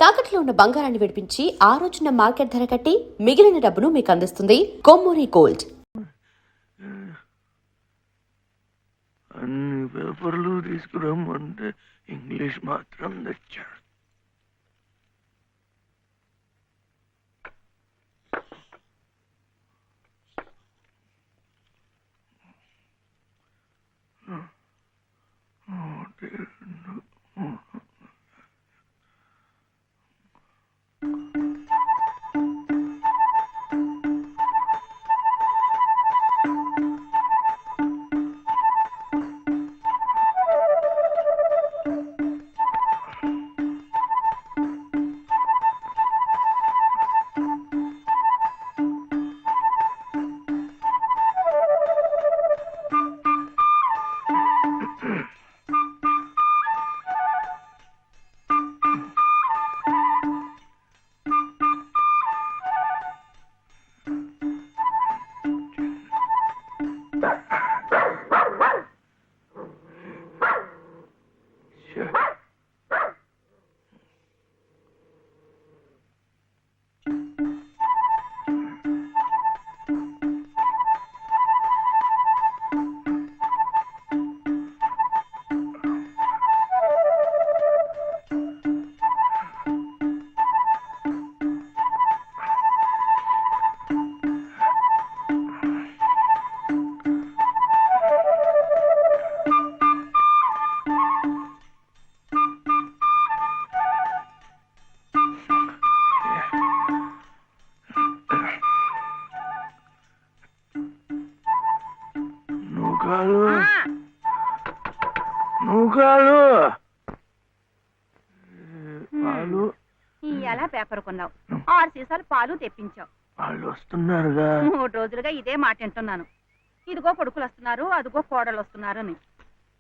తాకట్లో ఉన్న బంగారాన్ని విడిపించి ఆ రోజున మార్కెట్ ధర కట్టి మిగిలిన డబ్బును మీకు అందిస్తుంది కొమ్మూరి గోల్డ్. అన్ని పేపర్లు తీసుకురమ్మంటే ఇంగ్లీష్ మాత్రం తెచ్చాడు. ఎలా పేపర్ కొన్నావు? 6 సీసాలు పాలు తెప్పించావు. వాళ్ళు వస్తున్నారుగా. 3 రోజులుగా ఇదే మాట వింటున్నాను. ఇదిగో కొడుకులు వస్తున్నారు, అదిగో కోడలు వస్తున్నారు అని.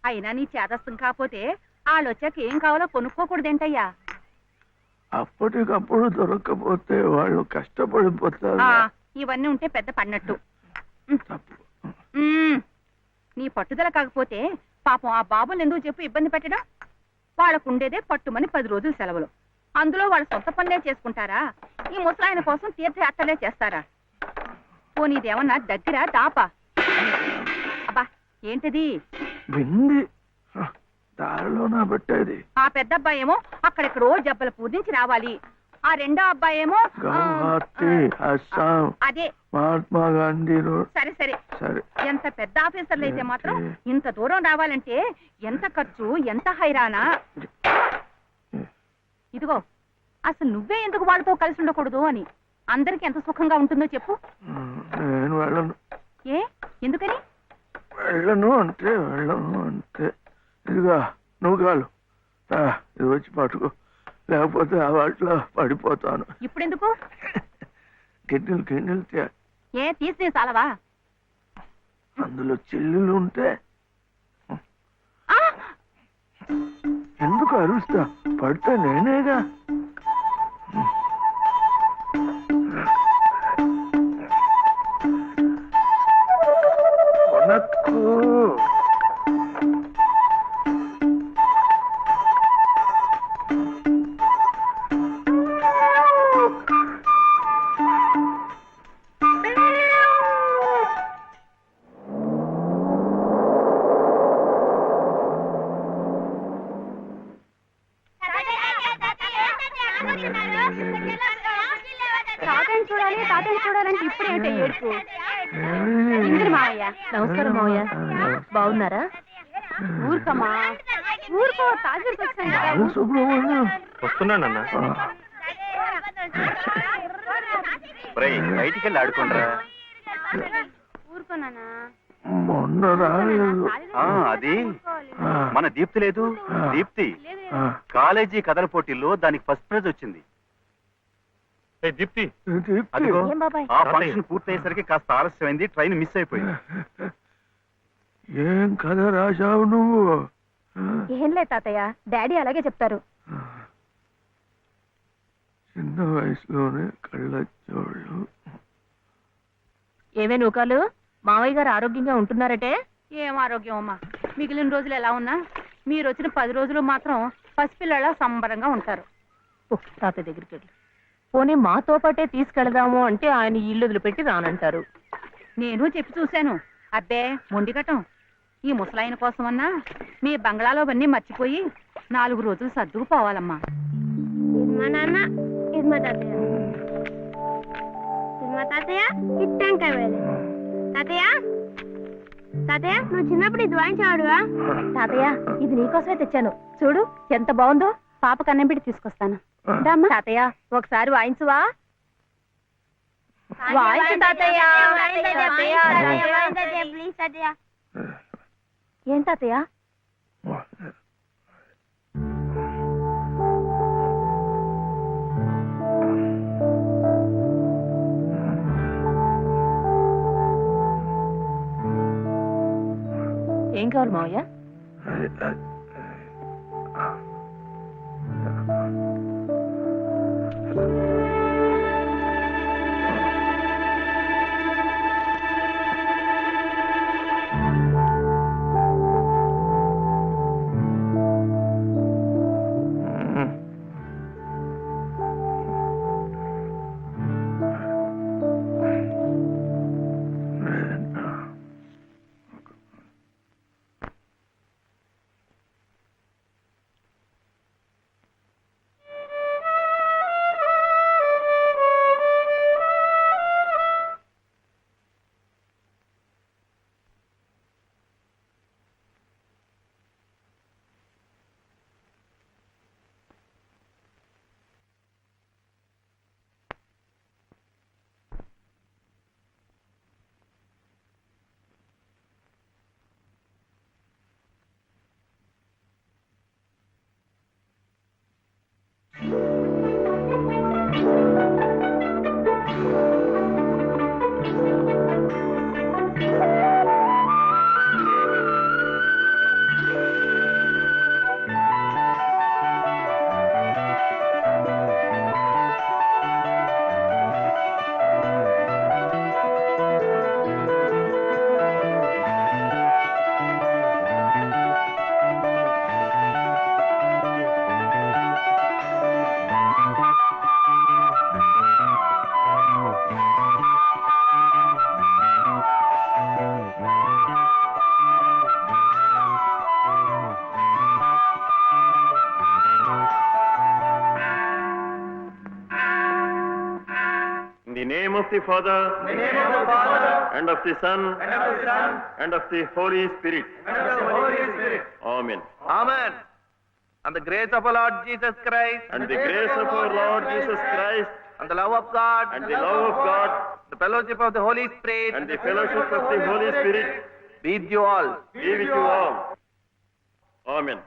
అయినా నీ చేదస్తం కాకపోతే వాళ్ళు వచ్చాక ఏం కావాలో కొనుక్కోకూడదేంటయ్యా? అప్పటికప్పుడు దొరకకపోతే వాళ్ళు కష్టపడిపోతారు. ఇవన్నీ ఉంటే పెద్ద పడినట్టు. నీ పట్టుదల కాకపోతే పాపం ఆ బాబుని ఎందుకు చెప్పు ఇబ్బంది పెట్టడం? వాళ్ళకు ఉండేదే పట్టుమని 10 రోజులు సెలవులు. అందులో వాళ్ళ సొంత పనులే చేసుకుంటారా? ఈ ముసలాయన కోసం తీర్థయాత్రలే చేస్తారా? పోనీదేమన్నా దగ్గర దాపా? అబ్బా ఏంటిది? దారిలోనా పెట్టేది? ఆ పెద్ద అబ్బాయి ఏమో అక్కడెక్కడో జబ్బల పూజించి రావాలి. ఆ రెండో అబ్బాయి ఏమో అదే మహాత్మా గాంధీ. సరే సరే సరే, ఎంత పెద్ద ఆఫీసర్లు అయితే మాత్రం ఇంత దూరం రావాలంటే ఎంత ఖర్చు, ఎంత హైరానా. ఇదిగో అసలు నువ్వే ఎందుకు వాళ్ళతో కలిసి ఉండకూడదు అని. అందరికి ఎంత సుఖంగా ఉంటుందో చెప్పు. నేను వెళ్ళను. ఏ ఎందుకని? వెళ్ళను అంటే ఇదిగా నువ్వు కాలు ఇది వచ్చి పట్టుకో, లేకపోతే ఆ వాటిలో పడిపోతాను. ఇప్పుడెందుకు? గిన్నెలు ఏ తీసి చాలవా? అందులో చిల్లులు ఉంటే ఎందుకు అరుస్తా? పడితే నేనేగా. తాతని చూడాలంటే ఇప్పుడేంటే ఏడుపు? మావయ్య నమస్కారం మావయ్య, బాగున్నారా? ఊరుకమ్మా ఊరుకో, తాజాకి వస్తున్నానన్నా. బయటికి వెళ్ళి ఆడుకుంటారా? ఊరుకోనా? మొన్న రాలేదు. అది మన దీప్తి లేదు, దీప్తి కాలేజీ కథల పోటీల్లో దానికి ఫస్ట్ ప్రైజ్ వచ్చింది. దీప్తి ఆ ఫంక్షన్ పూర్తయ్యేసరికి కాస్త ఆలస్యమైంది, ట్రైన్ మిస్ అయిపోయింది. ఏం కథ రాశావు నువ్వు? ఏం లేదు తాతయ్య, డాడీ అలాగే చెప్తారు. చిన్న వయసులోనే కళ్ళజోళ్ళు. ఏమే నూకాలు, మావయ్య గారు ఆరోగ్యంగా ఉంటున్నారటే? ఏం ఆరోగ్యం అమ్మా, మిగిలిన రోజులు ఎలా ఉన్నా మీరు వచ్చిన 10 రోజులు మాత్రం పసిపిల్లలా సంబరంగా ఉంటారు. తాతయ్య దగ్గరికి వెళ్ళి పోనీ మాతో పాటే తీసుకెళదాము అంటే ఆయన ఇల్లు వదిలిపెట్టి రానంటారు. నేను చెప్పి చూశాను. అబ్బే మొండిగటం. ఈ ముసలాయన కోసమన్నా మీ బంగ్లాలోవన్నీ మర్చిపోయి 4 రోజులు సర్దుకుపోవాలమ్మా. మా నాన్న ఇది మా తాతయ్య, ఇది మా తాతయ్య, ఇది టెంకాయ వేలు. తాతయ్య తాతయ్య నువ్వు చిన్నప్పుడు ఇది వాయించేవాడుగా? తాతయ్య ఇది నీకోసమే తెచ్చాను, చూడు ఎంత బాగుందో. పాప కన్నం పెట్టి తీసుకొస్తాను. దమ్మా తాతయ్య ఒకసారి వాయించువా? వాయించు తాతయ్య. ప్లీజ్ తాతయ్య. ఏం తాతయ్య? ఏం కావాలి మావయ్య? In the name of the Father, and of the Son, and of the Holy Spirit. Amen. Amen. And the grace of our Lord Jesus Christ, And the grace of our Lord Jesus Christ, and the love of God, and the love of God, the fellowship of the Holy Spirit, and the fellowship of the Holy Spirit be with you all. be with you all. Amen.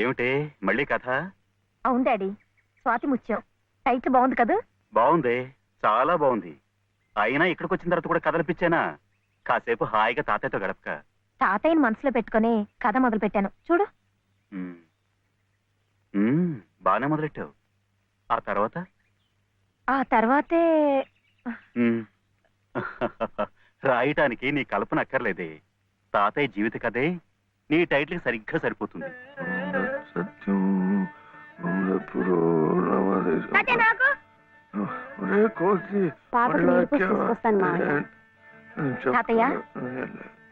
ఏమిటి మళ్ళీ కథ? అవును daddy, Swathi Muthyam title బాగుంది కదా? బాగుంది, చాలా బాగుంది. అయినా ఇక్కడికి వచ్చిన తర్వాత కూడా కథలపిచ్చానా? కాసేపు హాయిగా తాతయ్యతో గడపక. తాతయ్యని మనసులో పెట్టుకుని కథ మొదలు పెట్టాను చూడు. బానే మొదలెట్టావు. ఆ తర్వాత? ఆ తర్వాతే రాయటానికి నీ కల్పన అక్కర్లేదే. తాతయ్య జీవిత కథే నీ టైటిల్ సరిగ్గా సరిపోతుంది. సత్యం ఎప్పుడు తాతయ్య నాకు పాపకి నీళ్ళు పోసి తీసుకొస్తాను మావయ్య. తాతయ్య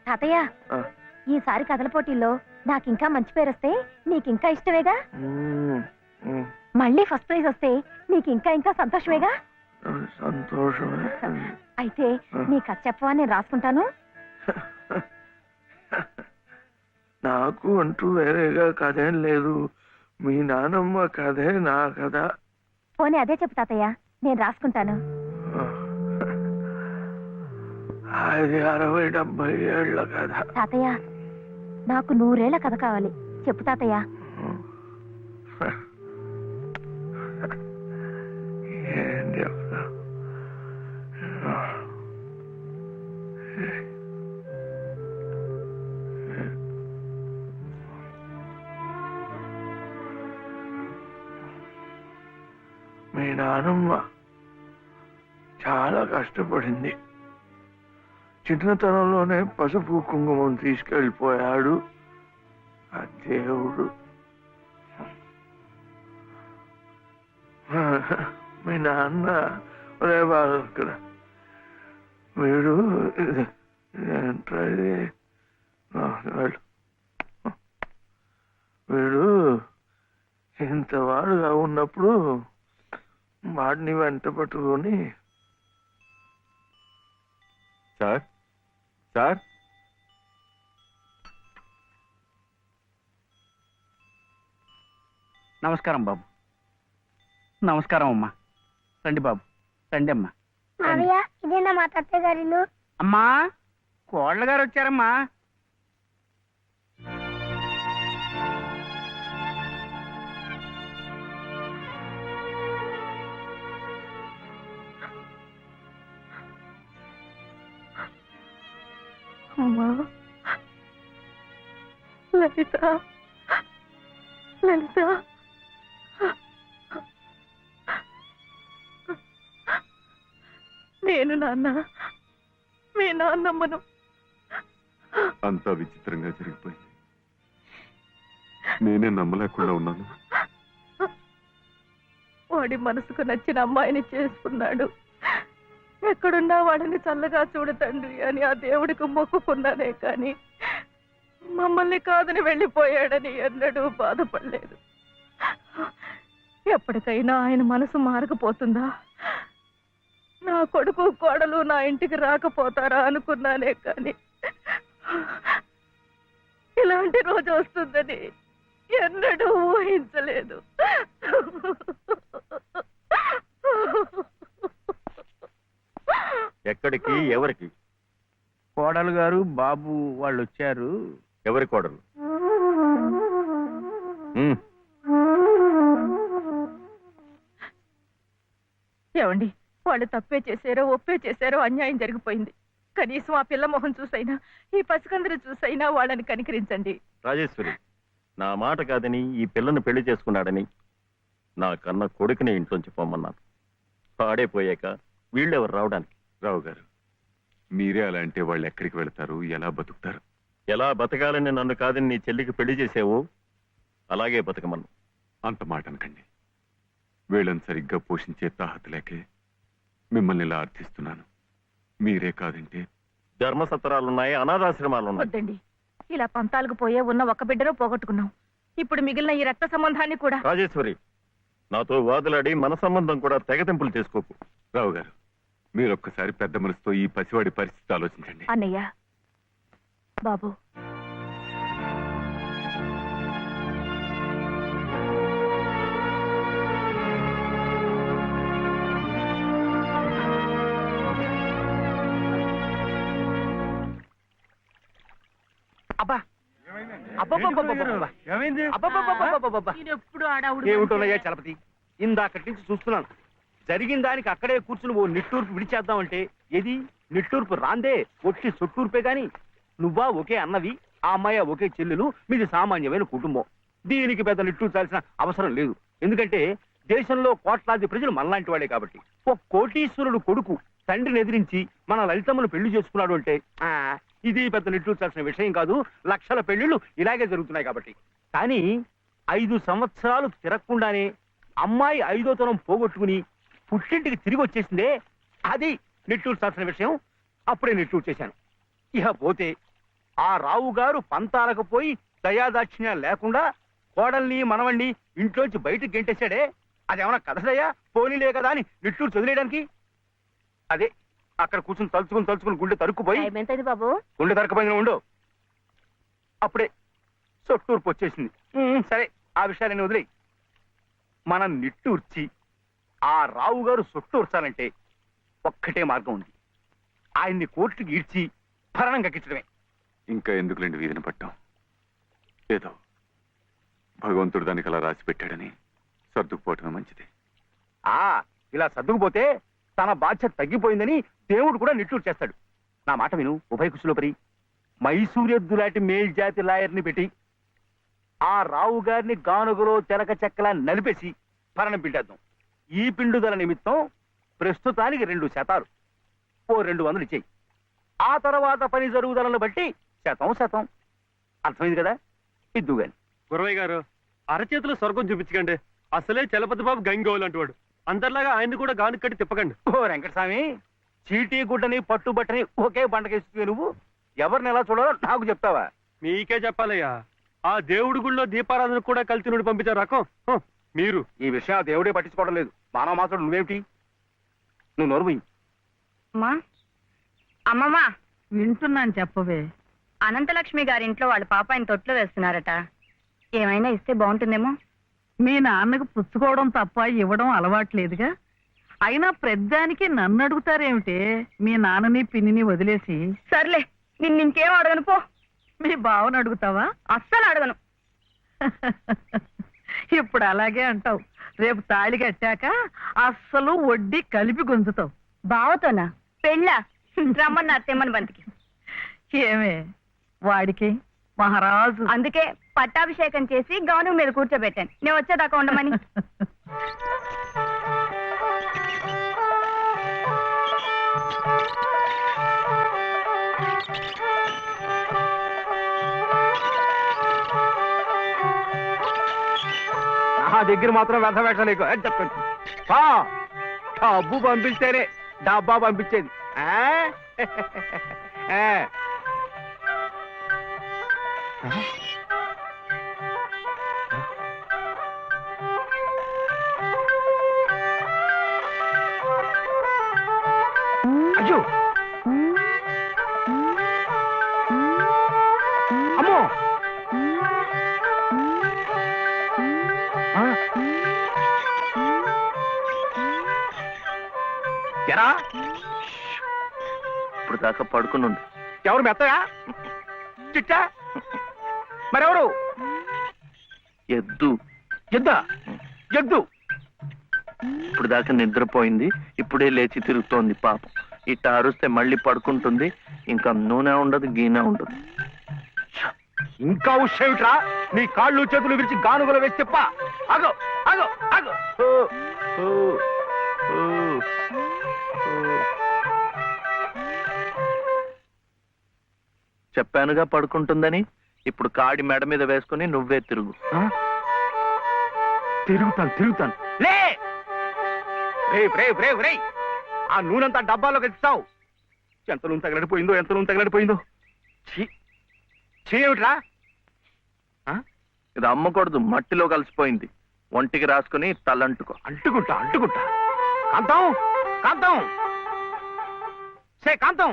తాతయ్య ఈసారి కథల పోటీల్లో నాకింకా మంచి పేరు వస్తే నీకింకా ఇష్టమేగా? మళ్ళీ ఫస్ట్ ప్రైజ్ వస్తే నీకింకా ఇంకా సంతోషమేగా? సంతోషమే. అయితే నీ కథ చెప్పవా, నేను రాసుకుంటాను. నాకు అంటూ వేరేగా కథేం లేదు. మీ నానమ్మ కథే నా కథ. పోనీ అదే చెప్పు తాతయ్య, నేను రాసుకుంటాను. అది 60-70 ఏళ్ల కథ. తాతయ్య నాకు 100 ఏళ్ల కథ కావాలి, చెప్పు తాతయ్య. ఏం చెప్తా? మీ నానమ్మ చాలా కష్టపడింది. చిన్నతనంలోనే పసుపు కుంకుమం తీసుకెళ్ళిపోయాడు ఆ దేవుడు. మీ నాన్న ఒరే బాగా ఇక్కడ వీడు ఏంట్రా ఇది? వెళ్ళు. వీడు ఇంతవాడుగా ఉన్నప్పుడు వాడిని వెంట పట్టుకొని సార్ సార్ నమస్కారం బాబు. నమస్కారం అమ్మా. రండి బాబు, రండి అమ్మా. మావయ్య ఇదేనా మా తాతయ్య గారి ఇల్లు? అమ్మా, కోళ్ళ గారు వచ్చారమ్మా. అమ్మా లలిత, లలిత, నేను నాన్న, మీ నాన్నమ్మను. అంతా విచిత్రంగా జరిగిపోయింది. నేనే నమ్మలేకుండా ఉన్నాను. వాడి మనసుకు నచ్చిన అమ్మాయిని చేసుకున్నాడు. ఎక్కడున్నా వాడిని చల్లగా చూడు తండ్రి అని ఆ దేవుడికి మొక్కుకున్నానే కానీ మమ్మల్ని కాదని వెళ్ళిపోయాడని ఎన్నడూ బాధపడలేదు. ఎప్పటికైనా ఆయన మనసు మారకపోతుందా, నా కొడుకు కోడలు నా ఇంటికి రాకపోతారా అనుకున్నానే కానీ ఇలాంటి రోజు వస్తుందని ఎన్నడూ ఊహించలేదు. ఎక్కడికి, ఎవరికి? కోడలు గారు బాబు వాళ్ళు వచ్చారు. ఎవరి కోడలు? ఏమండి, వాళ్ళు తప్పే చేశారో ఒప్పే చేశారో అన్యాయం జరిగిపోయింది. కనీసం ఆ పిల్ల మొహం చూసైనా ఈ పసికందరు చూసైనా వాళ్ళని కనికరించండి. రాజేశ్వరి, నా మాట కాదని ఈ పిల్లను పెళ్లి చేసుకున్నాడని నా కన్న కొడుకుని ఇంట్లోంచి పొమ్మన్నాను. పాడైపోయాక వీళ్ళెవరు రావడానికి? రావు గారు, మీరే అలా అంటే వాళ్ళు ఎక్కడికి వెళ్తారు, ఎలా బతుకుతారు? ఎలా బతకాలని నన్ను కాదని నీ చెల్లికి పెళ్లి చేసావో అలాగే బతకమన్ను. అంత మాట అనకండి. వీళ్ళని సరిగ్గా పోషించే తాహత లేకే మిమ్మల్ని ఇలా అర్థిస్తున్నాను. మీరే కాదంటే ధర్మసత్రాలున్నాయి, అనాథాశ్రమాలున్నాయి. వద్దండి, ఇలా పంతాలకు పోయే ఉన్న ఒక బిడ్డను పోగొట్టుకున్నాం. ఇప్పుడు మిగిలిన ఈ రక్త సంబంధాన్ని కూడా. రాజేశ్వరి, నాతో వాదులాడి మన సంబంధం కూడా తెగతింపులు చేసుకోకు. రావు గారు, మీరొక్కసారి పెద్ద మనసుతో ఈ పసివాడి పరిస్థితి ఆలోచించండి. అన్నయ్య, బాబు, అబ్బా ఏమిటోనయ్యా చలపతి, ఇందాకటి నుంచి చూస్తున్నాను. జరిగిన దానికి అక్కడే కూర్చుని ఓ నిట్టూర్పు విడిచేద్దామంటే ఏది నిట్టూర్పు రాందే, ఒట్టి చుట్టూర్పే గాని. నువ్వా ఒకే అన్నవి, ఆ అమ్మాయి ఒకే చెల్లెలు, మీది సామాన్యమైన కుటుంబం. దీనికి పెద్ద నిట్టూర్చాల్సిన అవసరం లేదు. ఎందుకంటే దేశంలో కోట్లాది ప్రజలు మనలాంటి వాడే కాబట్టి. ఒక కోటీశ్వరుడు కొడుకు తండ్రిని ఎదిరించి మన లలితమ్మను పెళ్లి చేసుకున్నాడు అంటే ఇది పెద్ద నిట్టూర్చాల్సిన విషయం కాదు. లక్షల పెళ్లిళ్ళు ఇలాగే జరుగుతున్నాయి కాబట్టి. కానీ 5 సంవత్సరాలు తిరగకుండానే అమ్మాయి 5వ తరం పోగొట్టుకుని పుట్టింటికి తిరిగి వచ్చేసిందే, అది నిట్టూర్చాల్సిన విషయం. అప్పుడే నిట్టూరు చేశాను. ఇక పోతే ఆ రావు గారు పంతాలకు పోయి దయాదాక్షిణ్యాలు లేకుండా కోడల్ని మనవణ్ణి ఇంట్లోంచి బయటకు గెంటేశాడే, అదేమన్నా కథదయ్యా, పోనీలే కదా అని నిట్టూరు చదివేయడానికి. అదే అక్కడ కూర్చుని తలుచుకుని గుండె తరుక్కుపోయి, బాబు గుండె తరకపోయింది ఉండు, అప్పుడే సొట్టూర్పు వచ్చేసింది. సరే, ఆ విషయాన్ని వదిలేయి. మనం నిట్టూర్చి ఆ రావు గారు సొట్టూర్చాలంటే ఒక్కటే మార్గం ఉంది. ఆయన్ని కోర్టుకి ఈడ్చి భరణం కక్కించడమే. ఇంకా ఎందుకులేండి వీధిని పట్టాం? ఏదో భగవంతుడు దానికి అలా రాసి పెట్టాడని సర్దుకుపోవటమే మంచిది. ఇలా సర్దుకుపోతే తన బాధ్యత తగ్గిపోయిందని దేవుడు కూడా నిట్టూరు చేస్తాడు. నా మాట విను ఉభయకుశలోపరి. మైసూరెద్దు లాంటి మేల్జాతి లాయర్ని పెట్టి ఆ రావు గారిని గానుగలో తెలక చెక్కలా నలిపేసి భరణం పిండేద్దాం. ఈ పిండుదల నిమిత్తం ప్రస్తుతానికి 2 శాతాలు ఓ 200 ఇచ్చేయి. ఆ తర్వాత పని జరుగుదలను బట్టి శాతం అర్థమైంది కదా? ఇద్దు గాని. గురవయ్య గారు అరచేతిలో స్వర్గం చూపించకండి. అసలే చలపతి బాబు గంగోలు అంటువాడు. అందరిలాగా ఆయన్ని కూడా గాను కట్టి తిప్పకండి. ఓ వెంకటస్వామి, చీటీ గుడ్డని పట్టుబట్టని ఒకే బండకేస్తుంది నువ్వు. ఎవరిని ఎలా చూడాలో నాకు చెప్తావా? మీకే చెప్పాలయ్యా. ఆ దేవుడి గుళ్ళో దీపారాధన కూడా కలిసి నుండి పంపించారు రకం మీరు. ఈ విషయం ఆ దేవుడే పట్టించుకోవడం లేదు. మానవ మాత్రం నువ్వేమిటి? నువ్వు నోరు అమ్మమ్మా, వింటున్నాను, చెప్పవే. అనంతలక్ష్మి గారింట్లో వాళ్ళ పాప ఆయన తొట్లో వేస్తున్నారట. ఏమైనా ఇస్తే బాగుంటుందేమో. మీ నాన్నకు పుచ్చుకోవడం తప్ప ఇవ్వడం అలవాట్లేదుగా. అయినా ప్రద్దానికి నన్ను అడుగుతారేమిటే? మీ నాన్నని పిన్నిని వదిలేసి. సర్లే, నిన్నింకేం అడగను పో. మీ బావను అడుగుతావా? అస్సలు అడగను. ఇప్పుడు అలాగే అంటావు. రేపు తాళి కట్టాక అస్సలు వడ్డీ కలిపి గుంజుతావు. బావతోనా? పెళ్ళా? రమ్మన్న తెమ్మని బంతికి. ఏమే వాడికి మహారాజు. అందుకే పట్టాభిషేకం చేసి గౌను మీద కూర్చోబెట్టాను. నేను వచ్చేదాకా ఉండమని. నా దగ్గర మాత్రం వ్యర్థ వేషాలేకు అని చెప్పండి. డబ్బు పంపిస్తేనే డబ్బా పంపించేది. అయ్యో, అమ్మో, ఎరా ఇప్పుడు దాకా పడుకుని ఉంది. ఎవరు మెత్తయా చిట్టా? మరెవరు? ఎద్దు. ఎద్దా? ఎద్దు ఇప్పుడు దాకా నిద్రపోయింది, ఇప్పుడే లేచి తిరుగుతోంది పాపం. ఇట్ట అరుస్తే మళ్ళీ పడుకుంటుంది. ఇంకా నూనె ఉండదు, గీనె ఉండదు. ఇంకా ఉషేమిట్రా? నీ కాళ్ళు చేతులు విరిచి గానుగలు వేసి చెప్ప. ఆగో ఆగో ఆగో. చెప్పానుగా పడుకుంటుందని. ఇప్పుడు కాడి మెడ మీద వేసుకుని నువ్వే తిరుగు. తిరుగుతాను. లే రే, ఆ నూనెంతా డబ్బాలో ఇస్తావు. ఎంత నూనె తగలడిపోయిందో. ఏమిట్రా? ఇది అమ్మకూడదు, మట్టిలో కలిసిపోయింది. ఒంటికి రాసుకుని తలంటుకో. అంటుకుంటా. కాంతం కాంతం,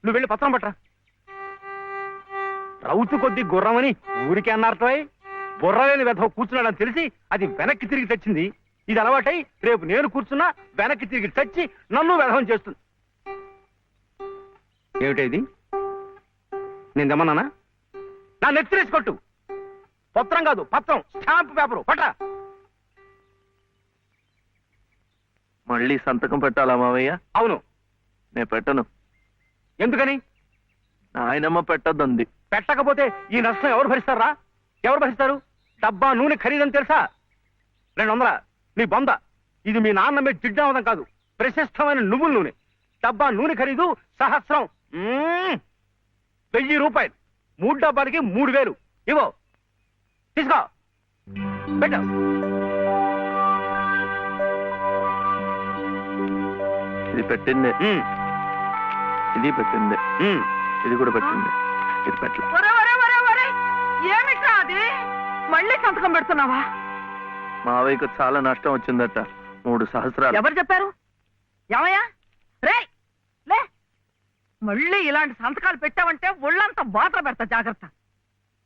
నువ్వు వెళ్ళి పత్రం పట్టరా. రౌతు కొద్ది గుర్రమని ఊరికే అన్నారటో. బుర్రలేని వెధవ కూర్చున్నాడని తెలిసి అది వెనక్కి తిరిగి తెచ్చింది. ఇది అలవాటై రేపు నేను కూర్చున్నా వెనక్కి తిరిగి తెచ్చి నన్ను వెధవం చేస్తుంది. ఏమిటైది? నేను తెమ్మన్నానా? నా నెత్తిరేసి కొట్టు. పత్రం కాదు, పత్రం, స్టాంప్ పేపరు పట్రా. మళ్ళీ సంతకం పెట్టాలా మావయ్య? అవును. నేను పెట్టను. ఎందుకని? ఆయనమ్మ పెట్టద్దంది. పెట్టకపోతే ఈ నష్టం ఎవరు భరిస్తారా? ఎవరు భరిస్తారు? డబ్బా నూనె ఖరీదని తెలుసా? 200. నీ బొంద. ఇది మీ నాన్న మీద జిడ్డావదం కాదు, ప్రశస్తమైన నువ్వుల నూనె. డబ్బా నూనె ఖరీదు సహస్రం. 1000 రూపాయలు. 3 డబ్బాలకి 3000. ఇవో తీసుకో, పెట్టు. ఇది పెట్టిందే, ఇది పెట్టిందే, ఇది కూడా పెట్టింది. ఇది పెట్టలే. ఏమిట్రా అది? మళ్ళీ సంతకం పెడుతున్నావా? మావయ్యకు చాలా నష్టం వచ్చిందట, 3 సహస్రాలు. ఎవరు చెప్పారు? ఏమయ్యా రే, లే. మళ్ళీ ఇలాంటి సంతకాలు పెట్టావంటే ఒళ్ళంతా బాధ పెడతా, జాగ్రత్త.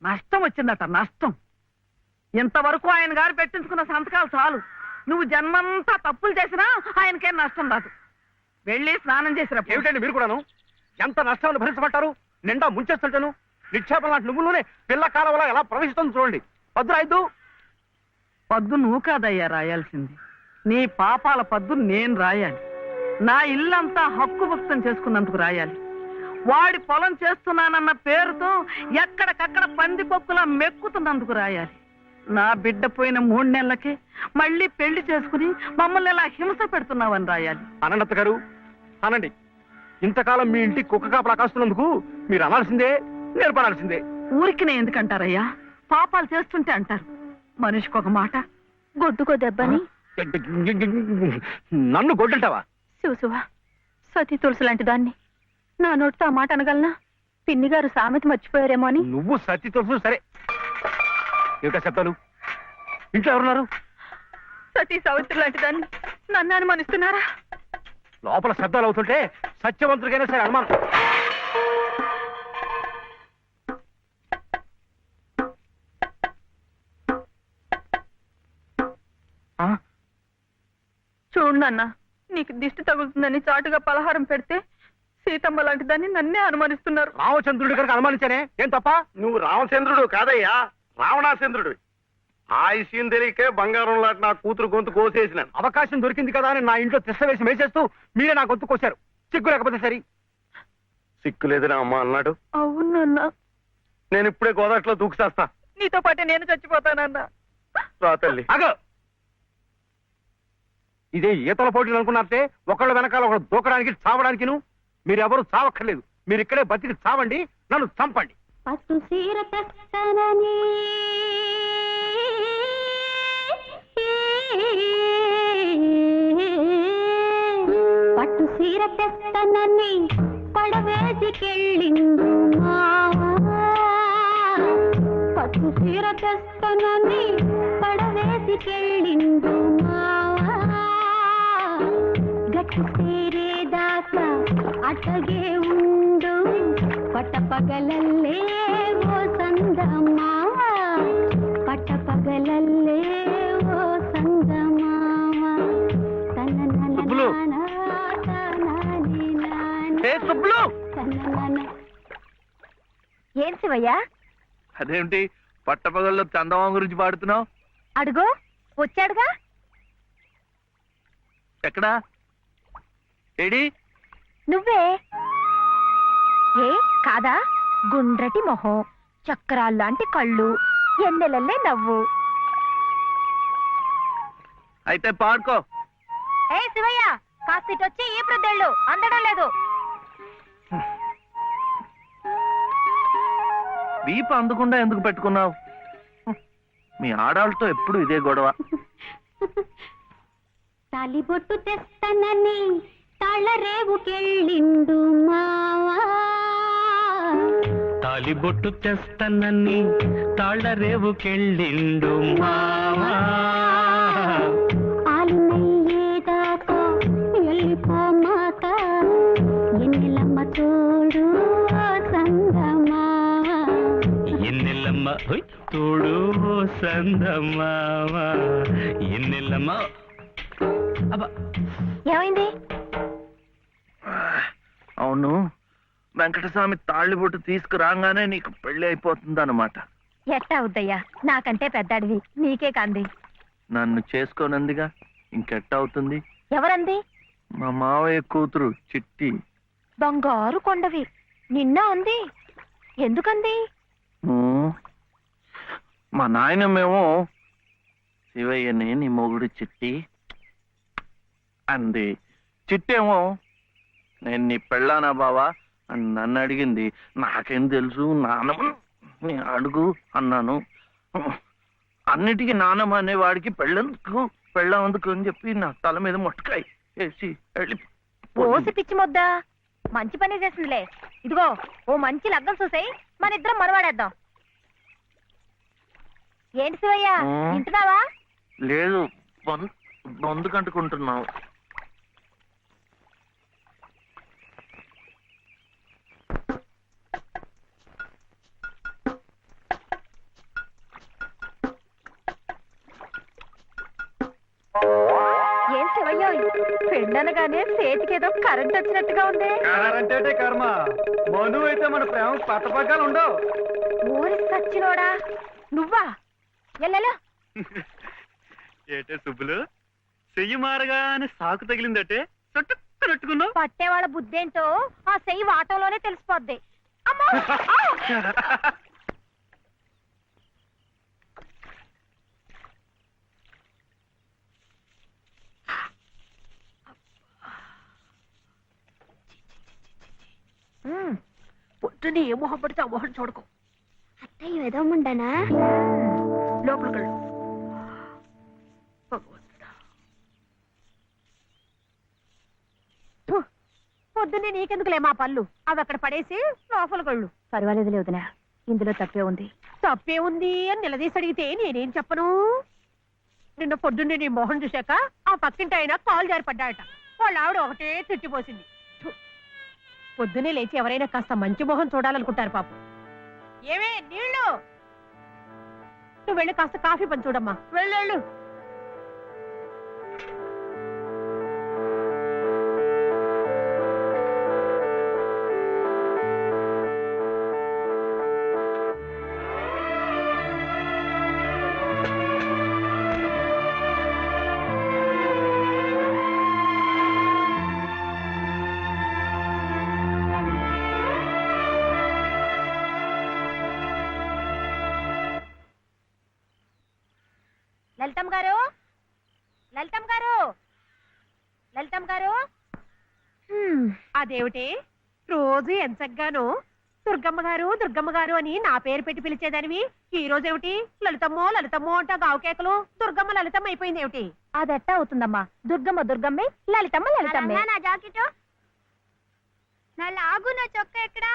నష్టం వచ్చిందట, నష్టం. ఇంతవరకు ఆయన గారు పెట్టించుకున్న సంతకాలు చాలు. నువ్వు జన్మంతా తప్పులు చేసినా ఆయనకేం నష్టం రాదు. వెళ్ళి స్నానం చేసిరా. ఏమిటండి మీరు కూడాను? ఎంత నష్టాన్ని భరించమంటారు? నిండా ముంచేస్తుంటాను. నిక్షేపం లాంటి నువ్వులోనే పిల్ల కాలవలా ఎలా ప్రవేశిస్తుంది చూడండి. పద్దు రాయద్దు. పద్దు నువ్వు కాదయ్యా రాయాల్సింది. నీ పాపాల పద్దు నేను రాయాలి. నా ఇల్లంతా హక్కు భక్తం చేసుకున్నందుకు రాయాలి. వాడి పొలం చేస్తున్నానన్న పేరుతో ఎక్కడికక్కడ పందికొక్కులా మెక్కుతున్నందుకు రాయాలి. నా బిడ్డ పోయిన 3 నెలలకి మళ్ళీ పెళ్లి చేసుకుని మమ్మల్ని ఇలా హింస పెడుతున్నావని రాయాలి. అనంత గారు అనండి. ఇంతకాలం మీ ఇంటి కుక్క కాపలా కాస్తున్నందుకు మీరు అనాల్సిందే, నేర్పడాల్సిందే. ఊరికినే ఎందుకంటారయ్యా? పాపాలు చేస్తుంటే అంటారు. మనిషికి ఒక మాట, గొడ్డుకో దెబ్బని. నన్ను గొడ్డంటావా? చూసువా, సతీ తులసి లాంటి దాన్ని నా నోటితో ఆ మాట అనగలనా? పిన్ని గారు సామెత మర్చిపోయారేమో అని. నువ్వు సత్తి తెలుసు సరే. ఏమిటా శబ్దాలు? ఇంట్లో ఎవరున్నారు? సతీ సావిత్రి లాంటి దాన్ని నన్ను అనుమానిస్తున్నారా? లోపల శబ్దాలు అవుతుంటే సత్యవంతుడికైనా సరే అనుమానం. చూడు నాన్న, నీకు దిష్టి తగులుతుందని చాటుగా పలహారం పెడితే సీతమ్మ లాంటి దాన్ని నన్నే అనుమానిస్తున్నారు. రామచంద్రుడి గారికి అనుమానించానే, ఏం తప్ప? నువ్వు రామచంద్రుడు కాదయ్యా, రావణాచంద్రుడు. ఆ విషయం తెలియకే బంగారం లాంటి నా కూతురు గొంతు కోసేసినాను. అవకాశం దొరికింది కదా అని నా ఇంట్లో తిష్ట వేసి మేసేస్తూ మీరే నా గొంతు కోశారు. సిగ్గు లేకపోతే సరి. సిక్కులేదని అమ్మ అన్నాడు. అవునన్నా, నేను ఇప్పుడే గోదాట్లో దూకుసేస్తా. నీతో పాటే నేను చచ్చిపోతానన్నా. రా తల్లి. అగో, ఇదే ఈతల పోటీలు అనుకున్నారంటే ఒకళ్ళ వెనకాల ఒకళ్ళు దూకడానికి చావడానికి మీరెవరు చావక్కర్లేదు. మీరు ఇక్కడే బతికి చావండి, నన్ను చంపండి. పట్టు సీర తెస్తానని పట్టు సీర తెస్తానని పడవేసికెళ్ళిండు మావా. పట్టు సీర తెస్తానని పడవేసికెళ్ళిండు మావా. గట్టు సేరేదాకా అటగే ఉండు పట్టపగలల్లే ఓ సందమావ. పట్టపగలల్లే ఓ సందమావ. సుబ్బులు! ఏ సుబ్బులు! ఏం శివయ్యా? అదేమిటి పట్టపగల్లో చందమామ గురించి పాడుతున్నావు? అడుగో వచ్చాడుగా. ఎక్కడా? ఏడి? నువ్వే. ఏ కాదా? గుండ్రటి మొహం, చక్రాల్లాంటి కళ్ళు, ఎన్నెలల్లే నవ్వు. అయితే పాడుకో. ఏ శివయ్య, కాస్త ఇటొచ్చి ఈ ప్రద్దెళ్ళు అందడం లేదు. వీపు అందకుండా ఎందుకు పెట్టుకున్నావు? మీ ఆడాళ్ళతో ఎప్పుడు ఇదే గొడవ. తాలిబొట్టు తెస్తానని తాళరేవుకెళ్ళిండు మావా. తాలిబొట్టు తెస్తానని తాళ్ళరేవుకెళ్ళిండు మావా. ఆలినయ్యేదాకా వెళ్ళిపోమాక ఎన్నెలమ్మ తోడు సందమావా. ఎన్నెల్లమ్మ తోడు సందమావా. ఎన్నెల్లమ్మ. ఏమైంది? అవును, వెంకటస్వామి తాళ్ళిబొట్టు తీసుకురాగానే నీకు పెళ్లి అయిపోతుంది అన్నమాట. ఎట్టా అవుద్దయ్యా, నాకంటే పెద్దాడివి, నీకే కంది. నన్ను చేసుకోనందిగా, ఇంకెట్ట అవుతుంది? ఎవరంది? మా మావయ్య కూతురు చిట్టి. బంగారు కొండవి, నిన్న అంది. ఎందుకంది? మా నాయనమేమో శివయ్యని నీ మొగుడు చిట్టి అంది. చిట్టేమో నేను నీ పెళ్ళానా బావా అని నన్ను అడిగింది. నాకేం తెలుసు, నానమ్మ నీ అడుగు అన్నాను. అన్నిటికీ నానమ్మ అనేవాడికి పెళ్ళందుకు పెళ్ళందుకు అని చెప్పి నా తల మీద మొట్టకాయ వేసి వెళ్ళి ఓసి పిచ్చి మొద్దా, మంచి పని చేసిందిలే. ఇదిగో ఓ మంచి లగ్గం చూసాయి, మన ఇద్దరం మనవాడేద్దాం. ఏంటి శివయ్య, వింటున్నావా? లేదు, బొందు కంటుకుంటున్నావు. ఏం శివయ్య, పెళ్ళనగానే చేతికేదో కరెంట్ వచ్చినట్టుగా ఉంది. అంటే కర్మ, మను అయితే మన ప్రేమ పట్టపగ్గాలు ఉండవు. ఊరి సచ్చినోడా నువ్వా? ఎల్లెలో ఏటే సుబ్బులు, చెయ్యి మారగానే సాకు తగిలిందటే చుట్టుకున్నట్టుకున్నావు. పట్టేవాళ్ళ బుద్ధేంటో ఆ చెయ్యి వాటంలోనే తెలిసిపోద్ది. అమ్మో! పొద్దున్నే ఏ మొహం పడితే ఆ మొహం చూడకు. అత్తయ్య ఏదో ఉండనా? లోపలికి వెళ్ళు. భగవంతుడా. పొద్దున్నే నీకెందుకులే మా పళ్ళు, అవి అక్కడ పడేసి లోపలికి వెళ్ళు. పర్వాలేదు వదినా, ఇందులో తప్పే ఉంది. తప్పే ఉంది అని నిలదీసి అడిగితే నేనేం చెప్పను? నిన్న పొద్దున్నే నీ మొహం చూశాక ఆ పక్కింటి ఆయన కాలు జారిపడ్డాయట. వాళ్ళ ఆవిడ ఒకటే తిట్టిపోసింది. థు. పొద్దున్నే లేచి ఎవరైనా కాస్త మంచి మొహం చూడాలనుకుంటారు పాపం. ఏమే నీళ్ళు, నువ్వు వెళ్ళి కాస్త కాఫీ పని చూడమ్మా. వెళ్ళు. లలితమ్మ గారు, లలితమ్మ గారు, లలితమ్మ గారు. అదేమిటి రోజు ఎంచగ్గాను దుర్గమ్మ గారు అని నా పేరు పెట్టి పిలిచేదానివి, ఈ రోజేమిటి లలితమ్మో అంటా గావుకేకలు దుర్గమ్మ లలితమ్మ అయిపోయింది ఏమిటి? అదెట్టా అవుతుందమ్మా, దుర్గమ్మ దుర్గమ్మే, లలితమ్మ లలితమ్మే. నా జాకెట్, నా లాగు, నా చొక్కా ఎక్కడా?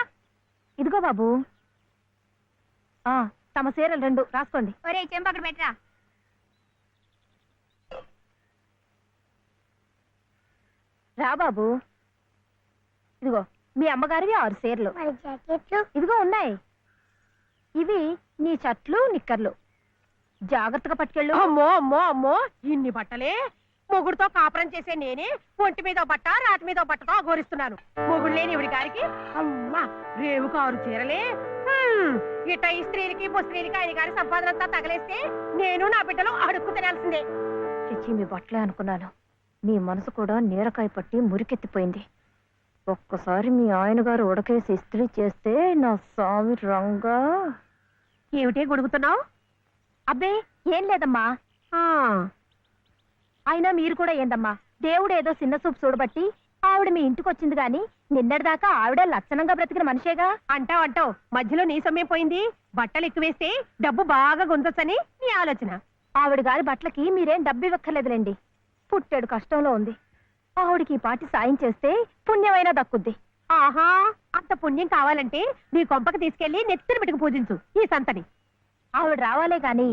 ఇదిగో బాబు, తమ చీరలు 2 రాసుకోండి. ఒరే చెంప అక్కడ పెట్టరా. రా బాబు, ఇదిగో మీ అమ్మగారివి 6 చీరలు. జాకెట్లు ఇదిగో ఉన్నాయి. ఇవి నీ షర్ట్లు నిక్కర్లు, జాగ్రత్తగా పట్టుకెళ్ళు. అమ్మో ఇన్ని బట్టలే? మొగుడుతో కాపురం చేసే నేనే ఒంటి మీద బట్ట రాతి మీద బట్టతో అఘోరిస్తున్నాను. మొగుడు లేని ఇవిడి గారికి అమ్మా రేవు 6 చీరలే. ఇట ఈ స్త్రీలకి ముస్త్రీలకి ఆయన గారి సంపాదనంతా తగలేస్తే నేను నా బిడ్డలు అడుక్కు తినాల్సిందే. చిచ్చి, మీ బట్టలే అనుకున్నాను. మీ మనసు కూడా నీరకాయ పట్టి మురికెత్తిపోయింది. ఒక్కసారి మీ ఆయన గారు ఉడకేసి ఇస్త్రీ చేస్తే నా స్వామి రంగా. ఏమిటే గొడుగుతున్నావు? అబ్బే ఏం లేదమ్మా. అయినా మీరు కూడా ఏందమ్మా, దేవుడు ఏదో చిన్న చూపు చూడబట్టి ఆవిడ మీ ఇంటికి వచ్చింది గాని నిన్నటిదాకా ఆవిడ లక్షణంగా బ్రతికిన మనిషేగా. అంటావు మధ్యలో నీ సమయం పోయింది. బట్టలు ఎక్కువేస్తే డబ్బు బాగా గుంజొచ్చని నీ ఆలోచన. ఆవిడ గారి బట్టలకి మీరేం డబ్బు ఇవ్వక్కర్లేదులేండి. పుట్టాడు కష్టంలో ఉంది. ఆవిడికి ఈ పాటి సాయం చేస్తే పుణ్యమైనా దక్కుద్ది. ఆహా, అంత పుణ్యం కావాలంటే నీ కొంపకి తీసుకెళ్లి నెత్తిన పెట్టుకు పూజించు ఈ సంతని. ఆవిడ రావాలే గాని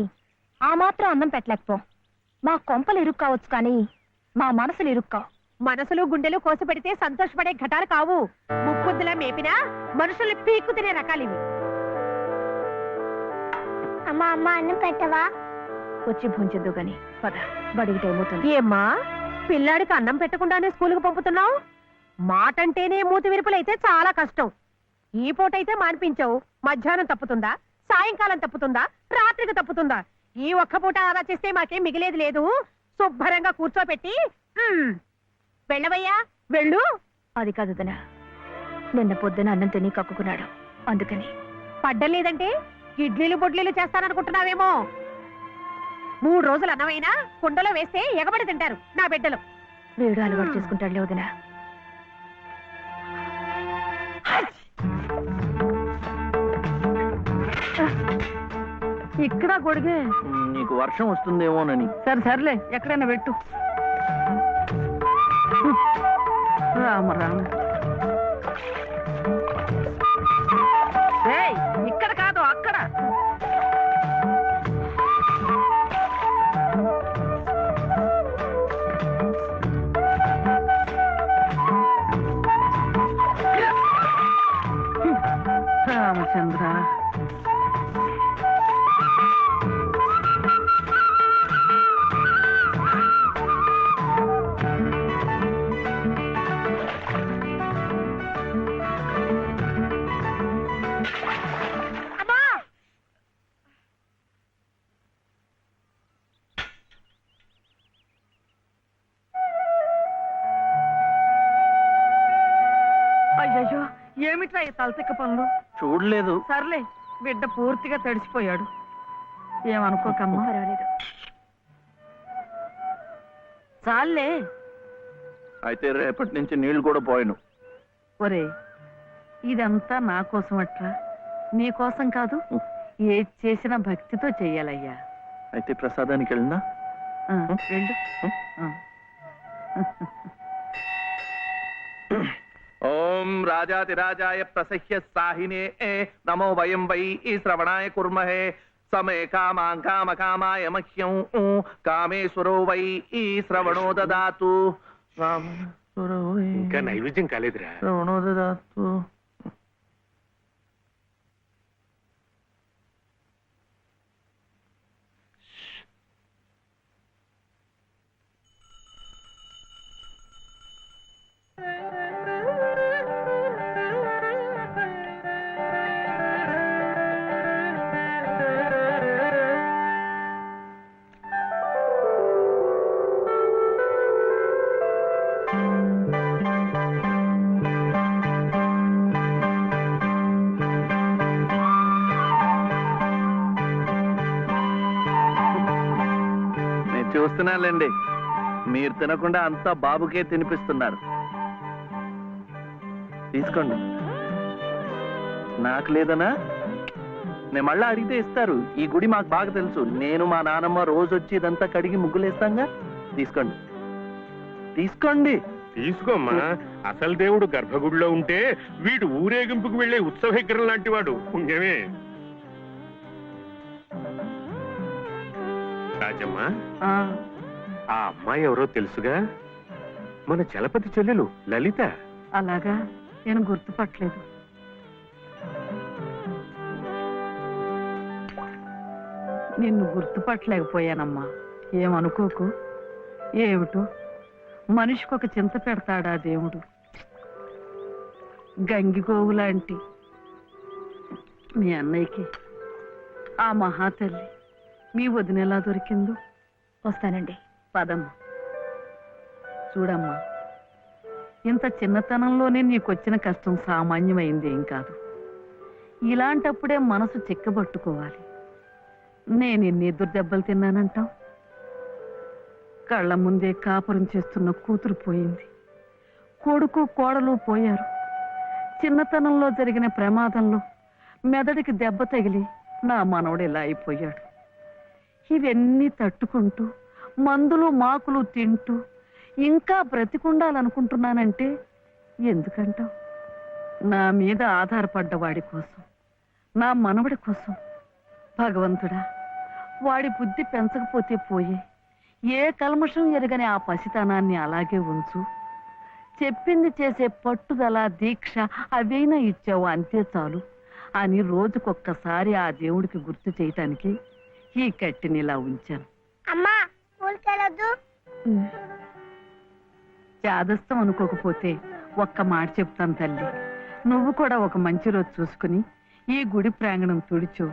ఆ మాత్రం అన్నం పెట్టలేకపో. మా కొంపలు ఇరుక్కు కావచ్చు కానీ మా మనసులు ఇరుక్కావు. మనసులు గుండెలు కోసి పెడితే సంతోషపడే ఘటాలు కావు. ముక్కుద్దులా మేపినా మనుషుల్ని పీక్కు తినే రకాలివి. అమ్మా అన్నం పెట్టవా? వచ్చి భుంచద్దు గాని పద, బడికి టైం అవుతుంది. ఏమ్మా, పిల్లాడికి అన్నం పెట్టకుండానే స్కూల్కి పంపుతున్నావు? మాటంటేనే మూతి విరుపులైతే చాలా కష్టం. ఈ పూటైతే మానిపించావు, మధ్యాహ్నం తప్పుతుందా, సాయంకాలం తప్పుతుందా, రాత్రికి తప్పుతుందా? ఈ ఒక్క పూట ఆదా చేస్తే మాకేం మిగిలేదు లేదు. శుభ్రంగా కూర్చోపెట్టి వెళ్ళవయ్యా, వెళ్ళు. అది కాదు వదినా, నిన్న పొద్దున అన్నం తిని కక్కుకున్నాడు, అందుకని. పడ్డం లేదంటే ఇడ్లీలు బొడ్లీలు చేస్తాననుకుంటున్నావేమో. 3 రోజులు అన్నమైనా కుండలో వేస్తే ఎగబడి తింటారు నా బిడ్డలు. వేడు అలవాటు చేసుకుంటాడులే వదినా. ఇక్కడ గొడిగే. నీకు వర్షం వస్తుందేమోనని. సర్లే ఎక్కడైనా పెట్టు. రామ ఇక్కడ కాదు అక్కడ. రామచంద్ర, అయ్యయ్యో ఏమిట్రా ఈ తలతిక్క పనులు? చూడలేదు. సర్లే, బిడ్డ పూర్తిగా తడిసిపోయాడు. ఏమనుకోకమ్మా. పర్వాలేదు. చాలే. అయితే రేపటి నుంచి నీళ్లు కూడా పోయాను. ఒరే, ఇదంతా నా కోసం అట్లా, నీ కోసం కాదు. ఏది చేసినా భక్తితో చెయ్యాలయ్యా. అయితే ప్రసాదానికి వెళ్ళినా వెళ్ళు. ఓం రాజాతిరాజాయ ప్రసహ్య సాహినే నమో వయం వై శ్రవణాయ కుర్మహే సమే కామాం కామకామాయ మహ్యం కామేశ్వరో వై శ్రవణో దదాతు. ఇంకా నైవేద్యం కాలేదురా. శ్రవణో దదాతు. చూస్తున్నానులేండి, మీరు తినకుండా అంతా బాబుకే తినిపిస్తున్నారు. తీసుకోండి. నాకు లేదనా? నేను మళ్ళా అడిగితే ఇస్తారు. ఈ గుడి మాకు బాగా తెలుసు. నేను మా నానమ్మ రోజు వచ్చి ఇదంతా కడిగి ముగ్గులేస్తాంగా. తీసుకోండి, తీసుకోండి. తీసుకోమ్మా. అసలు దేవుడు గర్భగుడిలో ఉంటే వీడు ఊరేగింపుకు వెళ్లే ఉత్సవ విగ్రహం లాంటి వాడు. పుణ్యమే. రాజమ్మా, ఆ అమ్మాయి ఎవరో తెలుసుగా? మన చలపతి చెల్లెలు లలిత. అలాగా? నేను గుర్తుపట్టలేదు. నిన్ను గుర్తుపట్టలేకపోయానమ్మా. ఏమనుకోకు. ఏమిటో మనిషికొక చింత పెడతాడా దేవుడు. గంగిగోవు లాంటి మీ అన్నయ్యకి ఆ మహాతల్లి మీ వదినెలా దొరికిందో. వస్తానండి. పదమ్మ. చూడమ్మా, ఇంత చిన్నతనంలోనే నీకొచ్చిన కష్టం సామాన్యమైంది ఏం కాదు. ఇలాంటప్పుడే మనసు చిక్కబట్టుకోవాలి. నేను ఎన్ని ఎదురు దెబ్బలు తిన్నానంటావు? కళ్ళ ముందే కాపురం చేస్తున్న కూతురు పోయింది. కొడుకు కోడలు పోయారు. చిన్నతనంలో జరిగిన ప్రమాదంలో మెదడికి దెబ్బ తగిలి నా మనవడు ఇలా అయిపోయాడు. ఇవన్నీ తట్టుకుంటూ మందులు మాకులు తింటూ ఇంకా బ్రతికుండాలనుకుంటున్నానంటే ఎందుకంటావు? నా మీద ఆధారపడ్డ వాడి కోసం, నా మనవడి కోసం. భగవంతుడా, వాడి బుద్ధి పెంచకపోతే పోయే. ఏ కల్మషం ఎరగని ఆ పసితనాన్ని అలాగే ఉంచు. చెప్పింది చేసే పట్టుదల, దీక్ష అవైనా ఇచ్చావు, అంతే చాలు అని రోజుకొక్కసారి ఆ దేవుడికి గుర్తు చేయటానికి ఈ కట్టిని ఇలా ఉంచాను. అమ్మా, స్కూల్కెళ్ళొద్దు. చాదస్తం అనుకోకపోతే ఒక్క మాట చెప్తాను తల్లి. నువ్వు కూడా ఒక మంచి రోజు చూసుకుని ఈ గుడి ప్రాంగణం తుడిచో,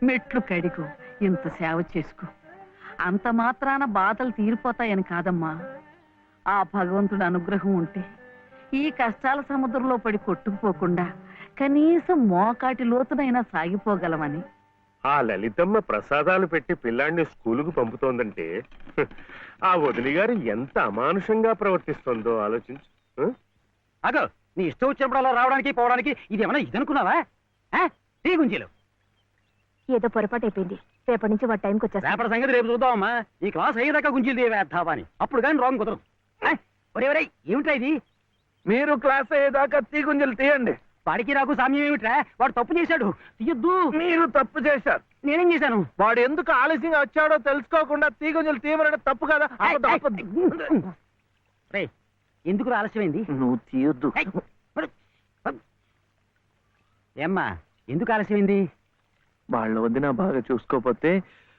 మెట్లు కడిగో, ఇంత సేవ చేసుకో. అంత మాత్రాన బాధలు తీరిపోతాయని కాదమ్మా. ఆ భగవంతుడి అనుగ్రహం ఉంటే ఈ కష్టాల సముద్రంలో పడి కొట్టుకుపోకుండా కనీసం మోకాటి లోతునైనా సాగిపోగలమని. ఆ లలితమ్మ ప్రసాదాలు పెట్టి పిల్లాడిని స్కూలుకు పంపుతోందంటే ఆ వదిలి గారు ఎంత అమానుషంగా ప్రవర్తిస్తుందో ఆలోచించు. అగో, నీ ఇష్టం వచ్చినప్పుడు అలా రావడానికి పోవడానికి ఇది ఏమన్నా ఇదనుకున్నావా? టీ గుంజీలు ఏదో పొరపాటు అయిపోయింది. రేపటి నుంచి వాడి టైంకి వచ్చేస్తా. రేపటి సంగతి రేపు చూద్దామమ్మా. ఈ క్లాస్ అయ్యేదాకా గుంజీలు తీవేద్దావా అని. అప్పుడు కానీ రాంగ్ కుదరదు. ఒరే ఏమిట్రా ఇది? మీరు క్లాస్ అయ్యేదాకా తీగుంజలు తీయండి. వాడికి నాకు సామ్యం ఏమిట్రా? వాడు తప్పు చేశాడు, తీయొద్దు. మీరు తప్పు చేశారు. నేనేం చేశాను? వాడు ఎందుకు ఆలస్యంగా వచ్చాడో తెలుసుకోకుండా తీగుంజలు తీయమనడం తప్పు కదా. రే, ఎందుకు ఆలస్యమైంది? నువ్వు తీయొద్దు. ఏమ్మా, ఎందుకు ఆలస్యమైంది? వాళ్ళ వదిన బాగా చూసుకోపోతే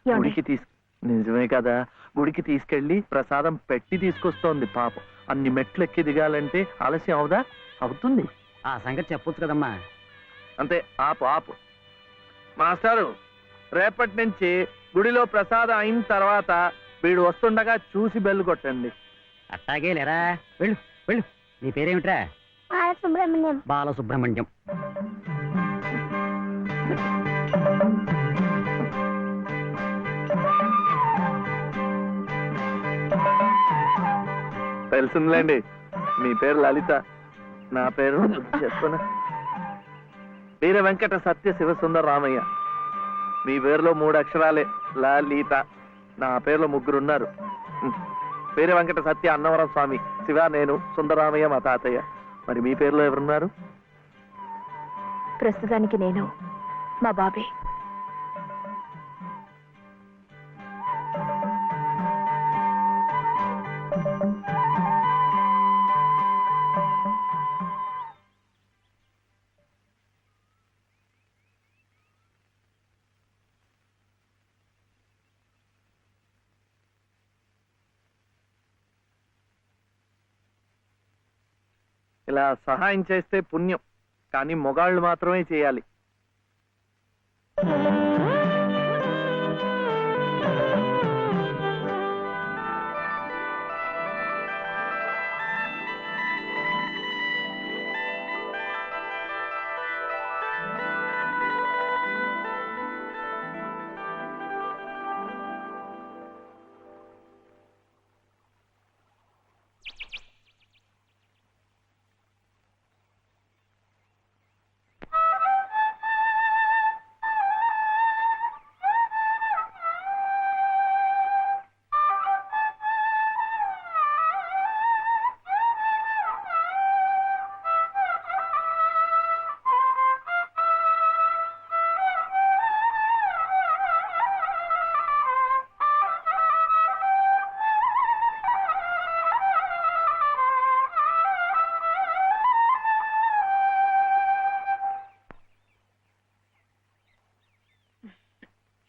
గుడికి నిజమే కదా, గుడికి తీసుకెళ్లి ప్రసాదం పెట్టి తీసుకొస్తోంది పాపం. అన్ని మెట్లు ఎక్కి దిగాలంటే ఆలస్యం అవుదా? అవుతుంది. ఆ సంగతి చెప్పొచ్చు కదమ్మా. అంతే. ఆపు ఆపు. మాస్టారు, రేపటి నుంచి గుడిలో ప్రసాదం అయిన తర్వాత వీడు వస్తుండగా చూసి బెల్లు కొట్టండి. అట్టాగే లేరా. వెళ్ళు వెళ్ళు. నీ పేరేమిట్రా? బాలసుబ్రహ్మణ్యం. బాలసుబ్రహ్మణ్యం. తెలుసుందిలేండి, మీ పేరు లలిత, నా పేరు చెప్పనా? వీర వెంకట సత్య శివసుందర రామయ్య. మీ పేరులో 3 అక్షరాలే, లలిత. నా పేరులో 3 ఉన్నారు. వీర వెంకట సత్య అన్నవరం స్వామి, శివ నేను, సుందరరామయ్య మా తాతయ్య. మరి మీ పేరులో ఎవరున్నారు? ప్రస్తుతానికి నేను, మా బాబే. ఇలా సహాయం చేస్తే పుణ్యం, కానీ మొగాళ్ళు మాత్రమే చేయాలి.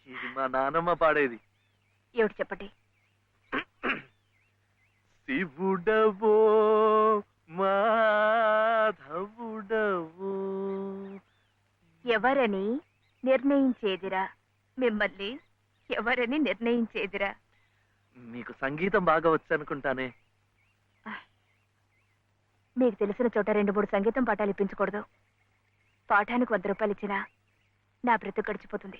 ఇది మా నానమ్మ పాడేది. ఏమిటి చెప్పండి. శివుడవో మాధవుడవో ఎవరని నిర్ణయించేదిరా, మిమ్మల్ని ఎవరని నిర్ణయించేదిరా. మీకు సంగీతం బాగా వచ్చు అనుకుంటానే. మీకు తెలిసిన చోట 2-3 సంగీతం పాఠాలు ఇప్పించకూడదు. పాఠానికి 100 రూపాయలు ఇచ్చినా నా బ్రతుకు గడిచిపోతుంది.